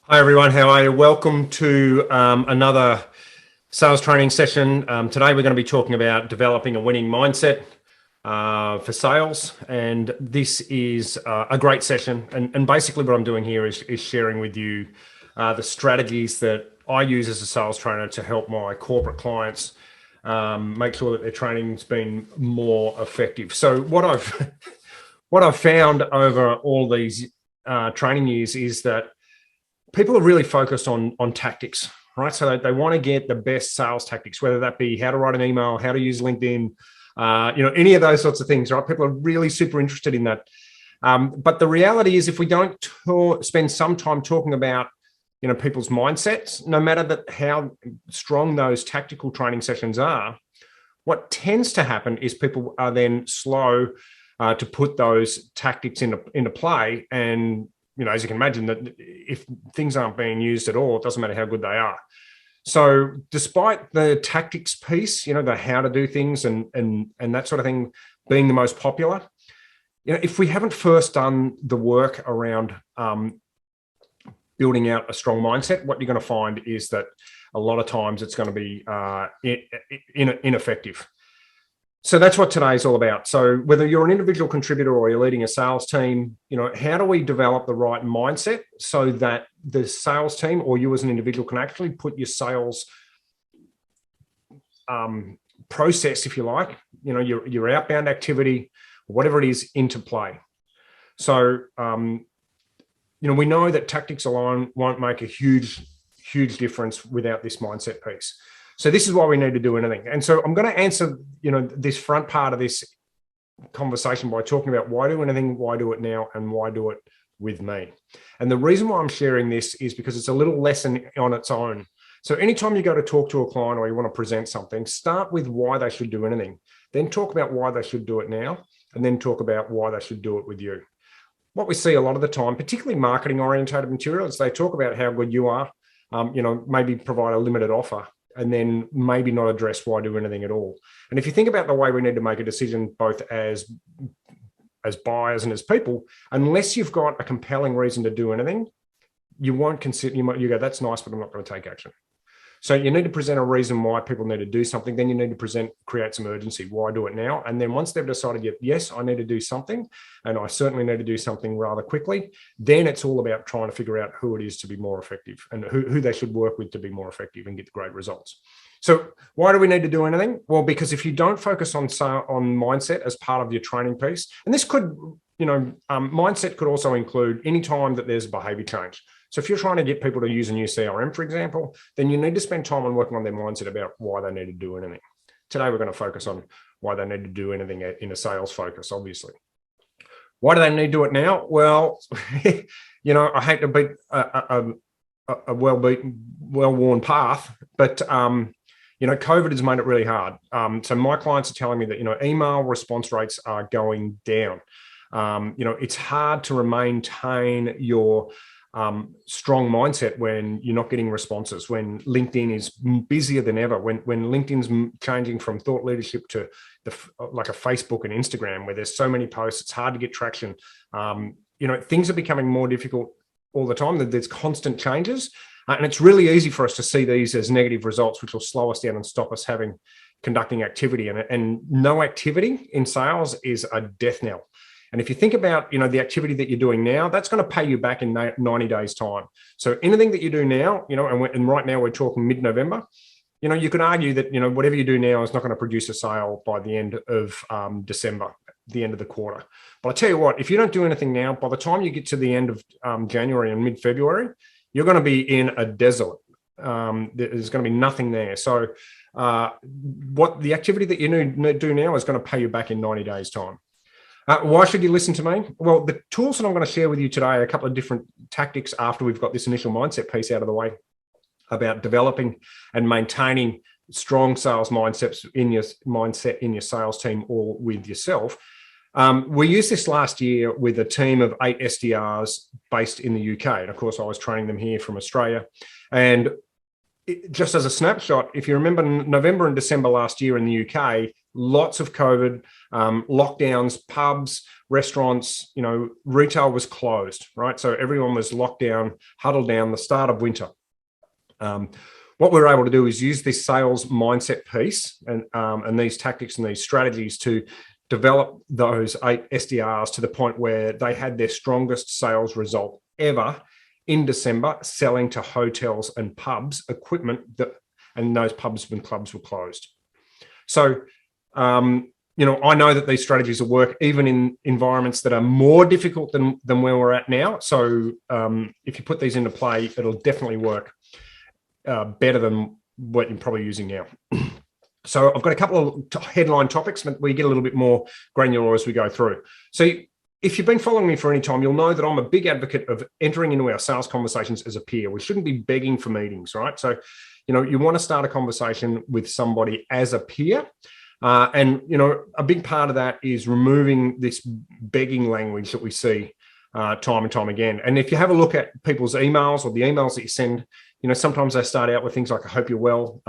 Hi everyone, how are you? Welcome to another sales training session. Today we're going to be talking about developing a winning mindset for sales, and this is a great session. And basically what I'm doing here is sharing with you the strategies that I use as a sales trainer to help my corporate clients make sure that their training's been more effective. So what I've found over all these training years is that people are really focused on tactics, right? So they want to get the best sales tactics, whether that be how to write an email, how to use LinkedIn, any of those sorts of things, right? People are really super interested in that. But the reality is, if we don't spend some time talking about, people's mindsets, no matter how strong those tactical training sessions are, what tends to happen is people are then slow to put those tactics into play. And as you can imagine, that if things aren't being used at all, it doesn't matter how good they are. So despite the tactics piece, the how to do things and that sort of thing being the most popular, if we haven't first done the work around building out a strong mindset, what you're going to find is that a lot of times it's going to be ineffective. So that's what today is all about. So whether you're an individual contributor or you're leading a sales team, how do we develop the right mindset so that the sales team or you as an individual can actually put your sales process, if you like, your outbound activity, whatever it is, into play. So, we know that tactics alone won't make a huge difference without this mindset piece. So this is why we need to do anything. And so I'm going to answer, this front part of this conversation by talking about why do anything, why do it now, and why do it with me. And the reason why I'm sharing this is because it's a little lesson on its own. So anytime you go to talk to a client or you want to present something, start with why they should do anything, then talk about why they should do it now, and then talk about why they should do it with you. What we see a lot of the time, particularly marketing orientated materials, they talk about how good you are, maybe provide a limited offer, and then maybe not address why do anything at all. And if you think about the way we need to make a decision, both as buyers and as people, unless you've got a compelling reason to do anything, you won't consider, you go, that's nice, but I'm not going to take action. So you need to present a reason why people need to do something. Then you need to create some urgency. Why do it now? And then once they've decided, yes, I need to do something, and I certainly need to do something rather quickly, then it's all about trying to figure out who it is to be more effective and who they should work with to be more effective and get great results. So why do we need to do anything? Well, because if you don't focus on mindset as part of your training piece, and this could, mindset could also include any time that there's a behavior change. So if you're trying to get people to use a new CRM, for example, then you need to spend time on working on their mindset about why they need to do anything. Today, we're going to focus on why they need to do anything in a sales focus, obviously. Why do they need to do it now? Well, I hate to beat a well-worn path, but, COVID has made it really hard. So my clients are telling me that, email response rates are going down. It's hard to maintain your strong mindset when you're not getting responses, when LinkedIn is busier than ever, when LinkedIn's changing from thought leadership to like a Facebook and Instagram, where there's so many posts, it's hard to get traction. Things are becoming more difficult all the time. There's constant changes, and it's really easy for us to see these as negative results, which will slow us down and stop us conducting activity. And no activity in sales is a death knell. And if you think about, the activity that you're doing now, that's going to pay you back in 90 days time. So anything that you do now, and right now we're talking mid-November, you could argue that, whatever you do now is not going to produce a sale by the end of December, the end of the quarter. But I tell you what, if you don't do anything now, by the time you get to the end of January and mid-February, you're going to be in a desert. There's going to be nothing there. So what the activity that you need to do now is going to pay you back in 90 days time. Why should you listen to me? Well, the tools that I'm going to share with you today are a couple of different tactics after we've got this initial mindset piece out of the way about developing and maintaining strong sales mindsets in your sales team or with yourself. We used this last year with a team of 8 SDRs based in the UK. And of course, I was training them here from Australia. And just as a snapshot, if you remember November and December last year in the UK, lots of COVID, lockdowns, pubs, restaurants, retail was closed, right? So everyone was locked down, huddled down, the start of winter. What we're able to do is use this sales mindset piece and these tactics and these strategies to develop those 8 SDRs to the point where they had their strongest sales result ever in December, selling to hotels and pubs equipment and those pubs and clubs were closed. So, I know that these strategies will work even in environments that are more difficult than where we're at now. So if you put these into play, it'll definitely work better than what you're probably using now. So I've got a couple of headline topics, but we get a little bit more granular as we go through. So if you've been following me for any time, you'll know that I'm a big advocate of entering into our sales conversations as a peer. We shouldn't be begging for meetings, right? So, you want to start a conversation with somebody as a peer. And a big part of that is removing this begging language that we see time and time again. And if you have a look at people's emails or the emails that you send, sometimes they start out with things like, I hope you're well,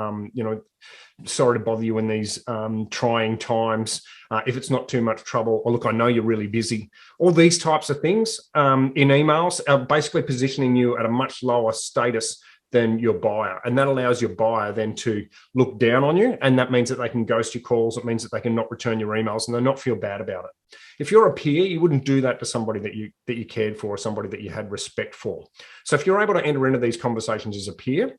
sorry to bother you in these trying times. If it's not too much trouble, or look, I know you're really busy. All these types of things in emails are basically positioning you at a much lower status than your buyer. And that allows your buyer then to look down on you. And that means that they can ghost your calls. It means that they can not return your emails and they not feel bad about it. If you're a peer, you wouldn't do that to somebody that you cared for or somebody that you had respect for. So if you're able to enter into these conversations as a peer,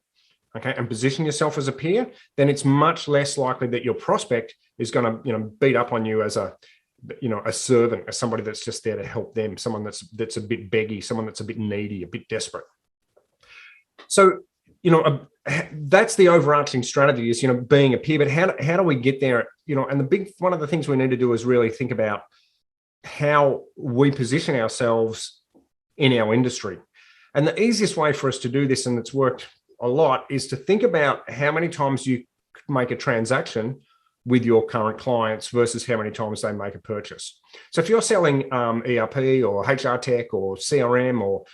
okay, and position yourself as a peer, then it's much less likely that your prospect is going to, beat up on you as a servant, as somebody that's just there to help them, someone that's a bit beggy, someone that's a bit needy, a bit desperate. So, that's the overarching strategy is, being a peer, but how do we get there? And one of the things we need to do is really think about how we position ourselves in our industry. And the easiest way for us to do this, and it's worked a lot, is to think about how many times you make a transaction with your current clients versus how many times they make a purchase. So if you're selling ERP or HR tech or CRM or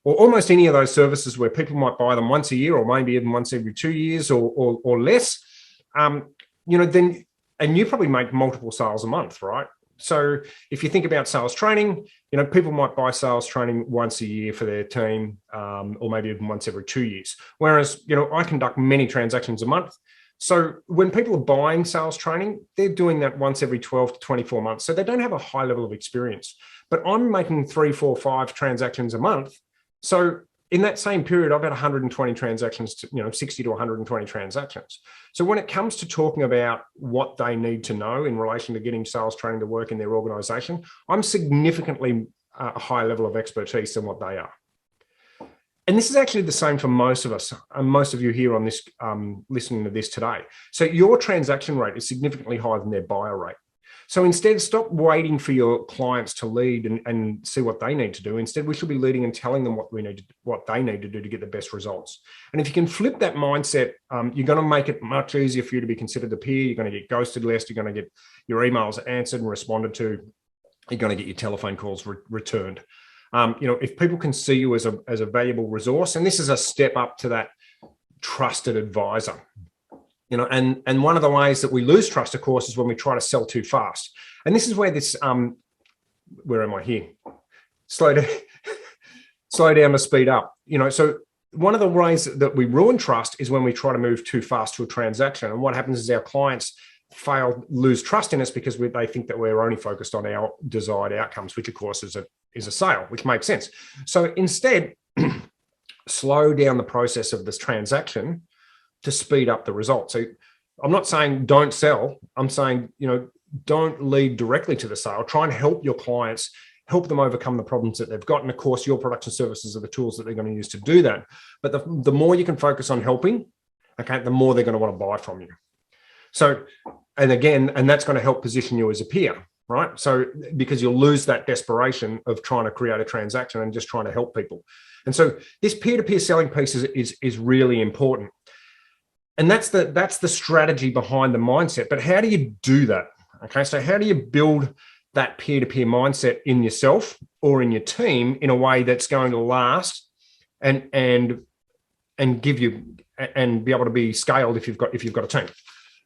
almost any of those services where people might buy them once a year or maybe even once every 2 years or less, then, and you probably make multiple sales a month, right? So if you think about sales training, people might buy sales training once a year for their team, or maybe even once every 2 years. Whereas, I conduct many transactions a month. So when people are buying sales training, they're doing that once every 12 to 24 months. So they don't have a high level of experience, but I'm making 3, 4, 5 transactions a month. So in that same period, I've had 120 transactions, 60 to 120 transactions. So when it comes to talking about what they need to know in relation to getting sales training to work in their organization, I'm significantly a higher level of expertise than what they are. And this is actually the same for most of us, and most of you here on this, listening to this today. So your transaction rate is significantly higher than their buyer rate. So instead, stop waiting for your clients to lead and see what they need to do. Instead, we should be leading and telling them what they need to do to get the best results. And if you can flip that mindset, you're going to make it much easier for you to be considered a peer. You're going to get ghosted less. You're going to get your emails answered and responded to. You're going to get your telephone calls returned. If people can see you as a valuable resource, and this is a step up to that trusted advisor. And one of the ways that we lose trust, of course, is when we try to sell too fast. And this is where this, where am I here? Slow down to speed up. So one of the ways that we ruin trust is when we try to move too fast to a transaction. And what happens is our clients lose trust in us because they think that we're only focused on our desired outcomes, which of course is a sale, which makes sense. So instead, slow down the process of this transaction to speed up the result. So I'm not saying don't sell. I'm saying, don't lead directly to the sale. Try and help your clients, help them overcome the problems that they've got. And of course, your products and services are the tools that they're going to use to do that. But the more you can focus on helping, okay, the more they're going to want to buy from you. So, and that's going to help position you as a peer, right? So, because you'll lose that desperation of trying to create a transaction and just trying to help people. And so this peer-to-peer selling piece is really important. And that's the strategy behind the mindset. But how do you do that? Okay, so how do you build that peer-to-peer mindset in yourself or in your team in a way that's going to last and give you and be able to be scaled if you've got a team?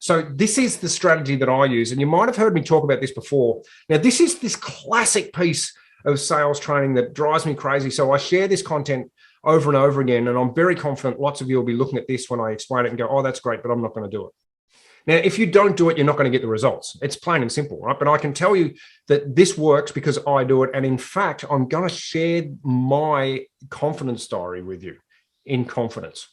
So this is the strategy that I use. And you might have heard me talk about this before. Now, this is this classic piece of sales training that drives me crazy. So I share this content over and over again. And I'm very confident lots of you will be looking at this when I explain it and go, oh, that's great, but I'm not going to do it. Now, if you don't do it, you're not going to get the results. It's plain and simple, right? But I can tell you that this works because I do it. And in fact, I'm going to share my confidence diary with you in confidence.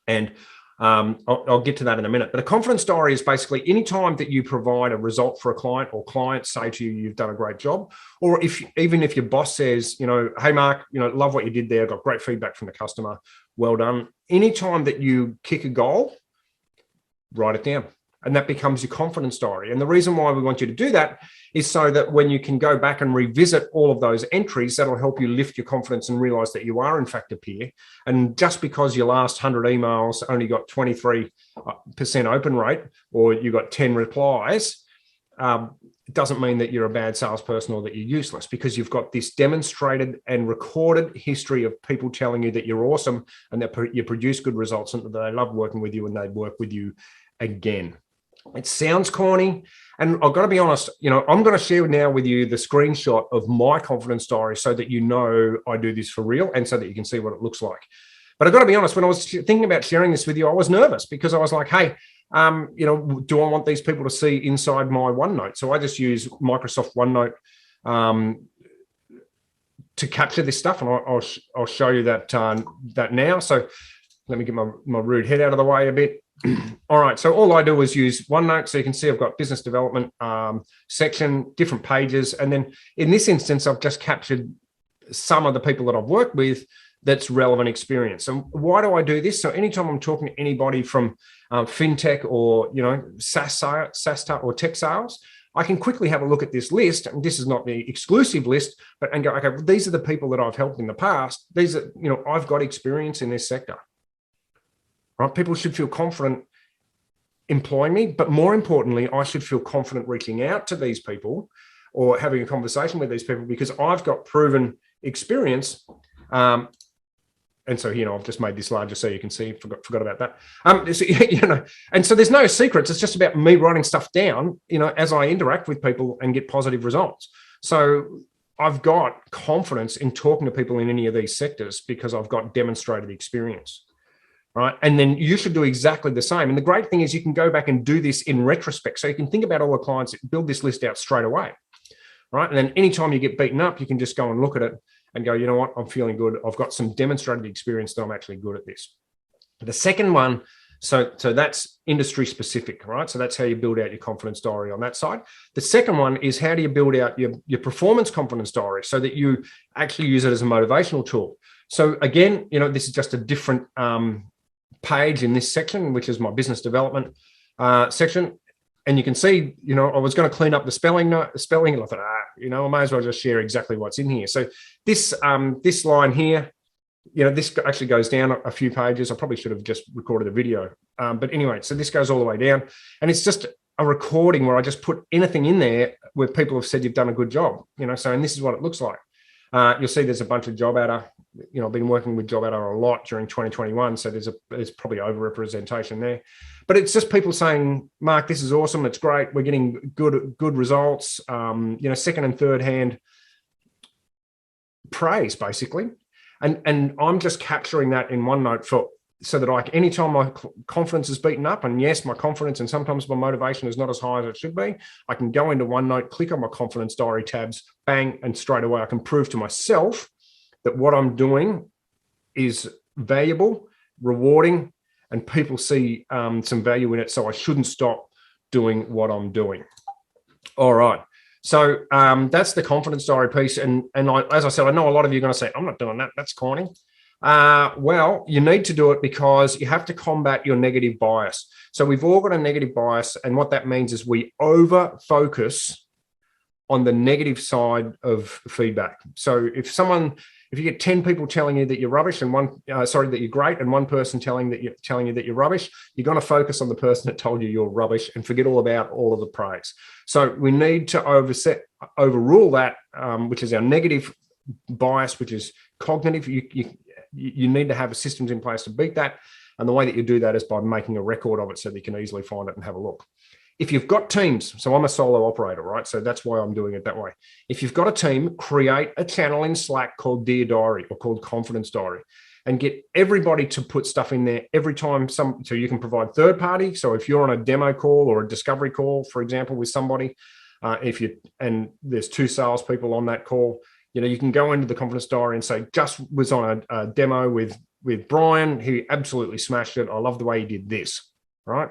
And I'll get to that in a minute. But a confidence diary is basically any time that you provide a result for a client or clients say to you, you've done a great job. Or even if your boss says, hey, Mark, love what you did there. Got great feedback from the customer. Well done. Anytime that you kick a goal, write it down. And that becomes your confidence diary. And the reason why we want you to do that is so that when you can go back and revisit all of those entries, that'll help you lift your confidence and realize that you are in fact a peer. And just because your last 100 emails only got 23% open rate, or you got 10 replies, it doesn't mean that you're a bad salesperson or that you're useless, because you've got this demonstrated and recorded history of people telling you that you're awesome and that you produce good results and that they love working with you and they'd work with you again. It sounds corny, and I've got to be honest, I'm going to share now with you the screenshot of my confidence diary so that I do this for real and so that you can see what it looks like. But I've got to be honest, when I was thinking about sharing this with you, I was nervous because I was like, hey, do I want these people to see inside my OneNote? So I just use Microsoft OneNote to capture this stuff, and I'll show you that now. So let me get my rude head out of the way a bit. All right, so all I do is use OneNote. So you can see I've got business development section, different pages. And then in this instance, I've just captured some of the people that I've worked with that's relevant experience. And why do I do this? So anytime I'm talking to anybody from fintech or, SaaS or tech sales, I can quickly have a look at this list. And this is not the exclusive list, and go, okay, well, these are the people that I've helped in the past. These are, I've got experience in this sector. Right? People should feel confident employing me, but more importantly, I should feel confident reaching out to these people or having a conversation with these people because I've got proven experience. And so, I've just made this larger so you can see. Forgot about that. And so there's no secrets. It's just about me writing stuff down, as I interact with people and get positive results. So I've got confidence in talking to people in any of these sectors because I've got demonstrated experience. Right. And then you should do exactly the same. And the great thing is you can go back and do this in retrospect. So you can think about all the clients, build this list out straight away. Right. And then anytime you get beaten up, you can just go and look at it and go, you know what, I'm feeling good. I've got some demonstrated experience that I'm actually good at this. The second one, so that's industry specific, right? So that's how you build out your confidence diary on that side. The second one is how do you build out your performance confidence diary so that you actually use it as a motivational tool. So again, this is just a different page in this section, which is my business development section. And you can see, I was going to clean up the spelling, and I thought, I may as well just share exactly what's in here. So this line here, this actually goes down a few pages. I probably should have just recorded a video. But anyway, so this goes all the way down, and it's just a recording where I just put anything in there where people have said you've done a good job, so, and this is what it looks like. You'll see there's a bunch of job adder. I've been working with job adder a lot during 2021, so there's probably overrepresentation there. But it's just people saying, Mark, this is awesome. It's great. We're getting good results. Second and third hand praise, basically. And I'm just capturing that in OneNote so that anytime my confidence is beaten up, and yes, my confidence and sometimes my motivation is not as high as it should be, I can go into OneNote, click on my confidence diary tabs, bang, and straight away I can prove to myself that what I'm doing is valuable, rewarding, and people see some value in it. So I shouldn't stop doing what I'm doing. All right. So that's the confidence diary piece. And as I said, I know a lot of you are going to say, I'm not doing that. That's corny. Well, you need to do it because you have to combat your negative bias. So we've all got a negative bias. And what that means is we over focus on the negative side of feedback. So if you get 10 people telling you that you're rubbish and that you're great, and one person telling you that you're rubbish, you're going to focus on the person that told you you're rubbish and forget all about all of the praise. So we need to overrule that, which is our negative bias, which is cognitive. You need to have systems in place to beat that. And the way that you do that is by making a record of it so that you can easily find it and have a look. If you've got teams, so I'm a solo operator, right? So that's why I'm doing it that way. If you've got a team, create a channel in Slack called Dear Diary or called Confidence Diary, and get everybody to put stuff in there every time. So you can provide third party. So if you're on a demo call or a discovery call, for example, with somebody, and there's 2 salespeople on that call, you can go into the Confidence Diary and say, just was on a demo with Brian. He absolutely smashed it. I love the way he did this, right?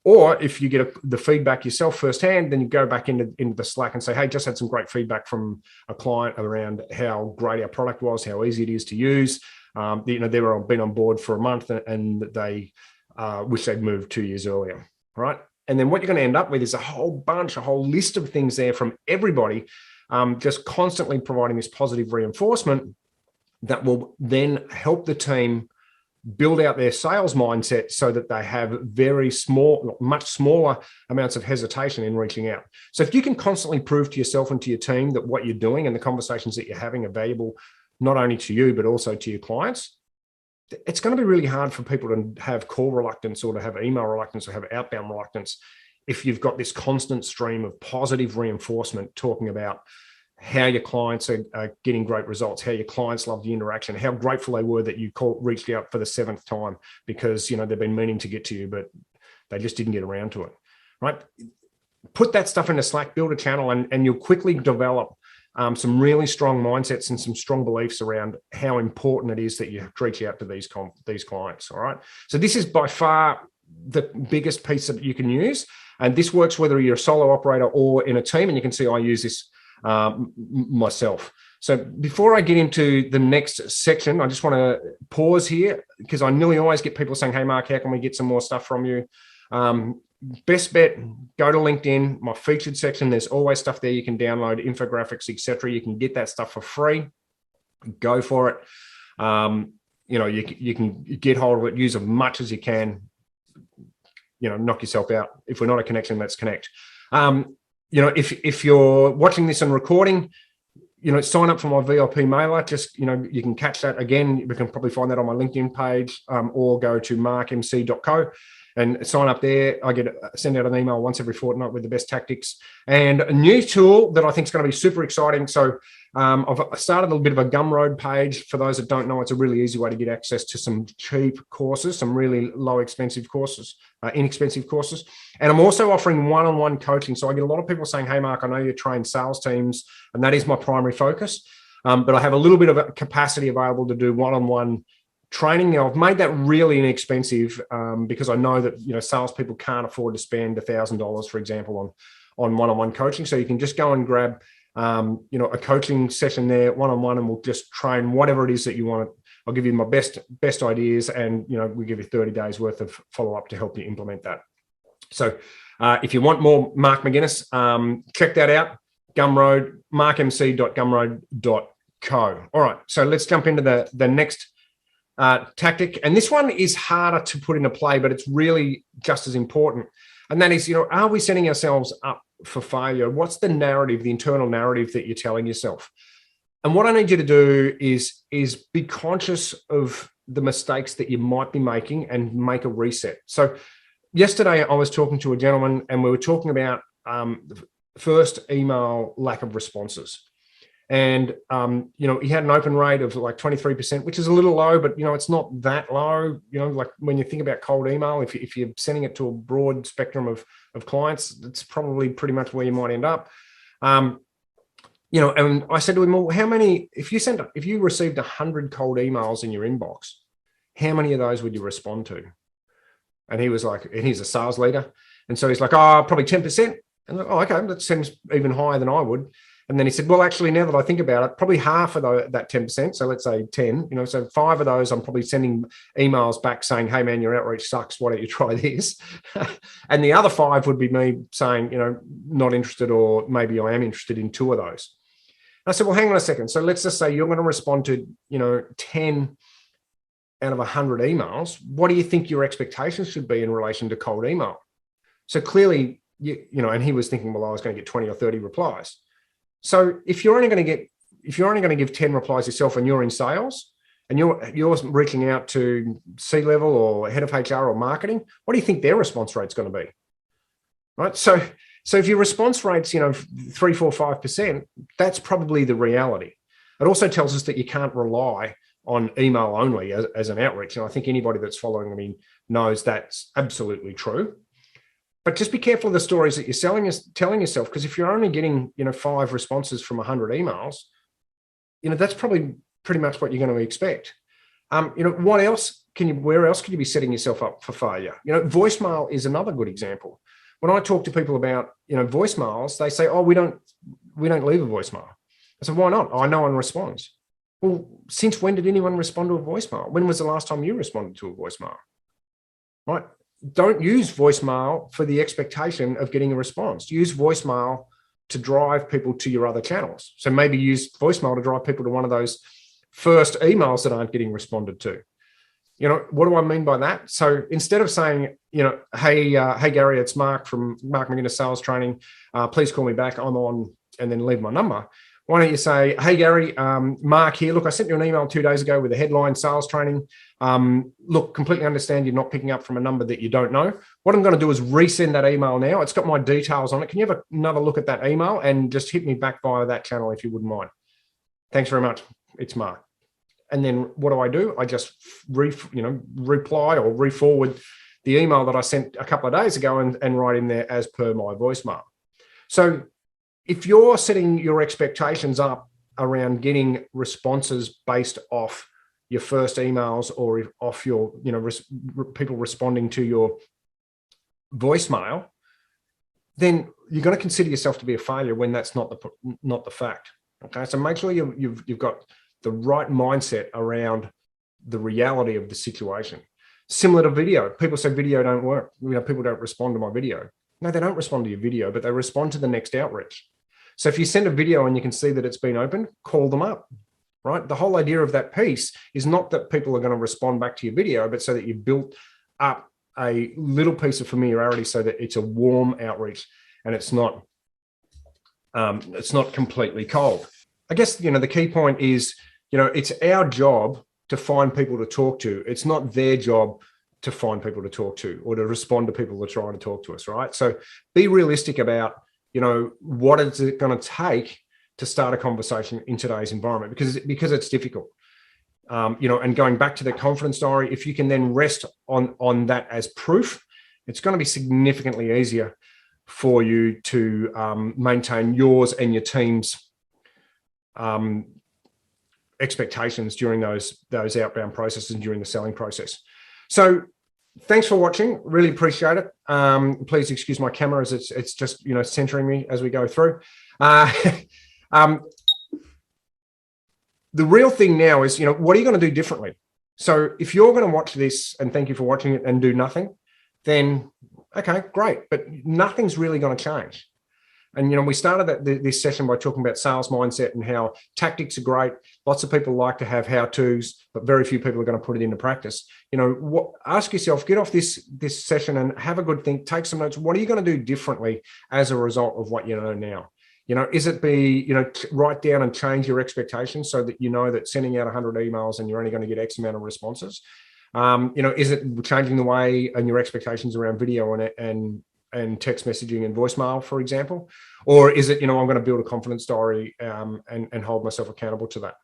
Or if you get the feedback yourself firsthand, then you go back into the Slack and say, hey, just had some great feedback from a client around how great our product was, how easy it is to use. They've been on board for a month and they wish they'd moved 2 years earlier, right? And then what you're going to end up with is a whole list of things there from everybody, just constantly providing this positive reinforcement that will then help the team build out their sales mindset so that they have much smaller amounts of hesitation in reaching out. So if you can constantly prove to yourself and to your team that what you're doing and the conversations that you're having are valuable, not only to you, but also to your clients, it's going to be really hard for people to have call reluctance or to have email reluctance or have outbound reluctance if you've got this constant stream of positive reinforcement talking about how your clients are getting great results, how your clients love the interaction, how grateful they were that you reached out for the 7th time because, they've been meaning to get to you, but they just didn't get around to it, right? Put that stuff into Slack, build a channel, and you'll quickly develop some really strong mindsets and some strong beliefs around how important it is that you reach out to these clients, all right? So this is by far the biggest piece that you can use, and this works whether you're a solo operator or in a team, and you can see I use this myself. So before I get into the next section, I just want to pause here because I nearly always get people saying, hey, Mark, how can we get some more stuff from you? Best bet, go to LinkedIn, my featured section. There's always stuff there you can download, infographics, etc. You can get that stuff for free. Go for it. You can get hold of it, use as much as you can. Knock yourself out. If we're not a connection, let's connect. If you're watching this and recording, sign up for my VIP mailer. Just, you can catch that again. We can probably find that on my LinkedIn page, or go to markmc.co and sign up there. I send out an email once every fortnight with the best tactics and a new tool that I think is going to be super exciting. So I've started a bit of a Gumroad page. For those that don't know, it's a really easy way to get access to some cheap courses, some really inexpensive courses. And I'm also offering one-on-one coaching. So I get a lot of people saying, hey, Mark, I know you train sales teams, and that is my primary focus. But I have a little bit of a capacity available to do one-on-one training. I've made that really inexpensive because I know that salespeople can't afford to spend $1,000, for example, on one-on-one coaching. So you can just go and grab a coaching session there, one-on-one, and we'll just train whatever it is that you want. I'll give you my best ideas, and we give you 30 days worth of follow-up to help you implement that. So if you want more Mark McGuinness, check that out. Gumroad, markmc.gumroad.co. All right, so let's jump into the next tactic. And this one is harder to put into play, but it's really just as important. And that is, are we setting ourselves up for failure? What's the narrative, the internal narrative that you're telling yourself? And what I need you to do is be conscious of the mistakes that you might be making and make a reset. So yesterday I was talking to a gentleman and we were talking about first email lack of responses. And, he had an open rate of like 23%, which is a little low, but, it's not that low. Like when you think about cold email, if you're sending it to a broad spectrum of clients, it's probably pretty much where you might end up. And I said to him, well, if you received 100 cold emails in your inbox, how many of those would you respond to? And he was like, and he's a sales leader. And so he's like, probably 10%. And I'm like, okay, that seems even higher than I would. And then he said, well, actually, now that I think about it, probably half of that 10%, so let's say 10, so 5 of those, I'm probably sending emails back saying, hey, man, your outreach sucks. Why don't you try this? And the other 5 would be me saying, not interested, or maybe I am interested in 2 of those. And I said, well, hang on a second. So let's just say you're going to respond to, 10 out of 100 emails. What do you think your expectations should be in relation to cold email? So clearly, and he was thinking, well, I was going to get 20 or 30 replies. So if you're only going to give 10 replies yourself and you're in sales, and you're reaching out to C-level or head of HR or marketing, what do you think their response rate's going to be? Right. So if your response rate's, 3, 4, 5%, that's probably the reality. It also tells us that you can't rely on email only as an outreach. And I think anybody that's following me knows that's absolutely true. But just be careful of the stories that you're telling yourself, because if you're only getting, 5 responses from 100 emails, that's probably pretty much what you're going to expect. Where else can you be setting yourself up for failure? Voicemail is another good example. When I talk to people about, voicemails, they say, oh, we don't leave a voicemail. I said, why not? Oh, no one responds. Well, since when did anyone respond to a voicemail? When was the last time you responded to a voicemail? Right? Don't use voicemail for the expectation of getting a response. Use voicemail to drive people to your other channels. So maybe use voicemail to drive people to one of those first emails that aren't getting responded to. What do I mean by that? So instead of saying, hey Gary, it's Mark from Mark McGuinness Sales Training. Please call me back. I'm on, and then leave my number. Why don't you say, hey Gary, Mark here. Look, I sent you an email 2 days ago with a headline, sales training. Look, completely understand you're not picking up from a number that you don't know. What I'm going to do is resend that email now. It's got my details on it. Can you have another look at that email and just hit me back via that channel if you wouldn't mind? Thanks very much. It's Mark. And then what do? I just reply or re-forward the email that I sent a couple of days ago and write in there as per my voicemail. So if you're setting your expectations up around getting responses based off your first emails or off your, people responding to your voicemail, then you're going to consider yourself to be a failure when that's not the fact. Okay, so make sure you've got the right mindset around the reality of the situation. Similar to video, people say video don't work. People don't respond to my video. No, they don't respond to your video, but they respond to the next outreach. So if you send a video and you can see that it's been opened, call them up, right? The whole idea of that piece is not that people are going to respond back to your video, but so that you've built up a little piece of familiarity so that it's a warm outreach and it's not completely cold. I guess, the key point is, it's our job to find people to talk to. It's not their job to find people to talk to or to respond to people that are trying to talk to us, right? So be realistic about, what is it going to take to start a conversation in today's environment, because it's difficult. And going back to the confidence diary, if you can then rest on that as proof, it's going to be significantly easier for you to maintain yours and your team's expectations during those outbound processes and during the selling process. So thanks for watching. Really appreciate it. Please excuse my camera as it's just, centering me as we go through. The real thing now is, what are you going to do differently? So if you're going to watch this, and thank you for watching it, and do nothing, then okay, great. But nothing's really going to change. And, we started this session by talking about sales mindset and how tactics are great. Lots of people like to have how-tos, but very few people are going to put it into practice. Ask yourself, get off this session and have a good think, take some notes. What are you going to do differently as a result of what you know now? Is it write down and change your expectations so that you know that sending out 100 emails and you're only going to get X amount of responses? Is it changing the way and your expectations around video and text messaging and voicemail, for example? Or is it, I'm going to build a confidence diary and hold myself accountable to that?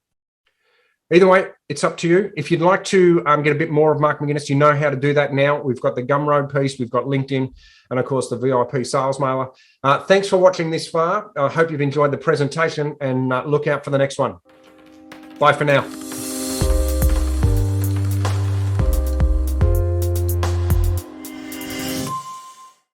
Either way, it's up to you. If you'd like to get a bit more of Mark McGuinness, you know how to do that now. We've got the Gumroad piece, we've got LinkedIn, and of course the VIP sales mailer. Thanks for watching this far. I hope you've enjoyed the presentation, and look out for the next one. Bye for now.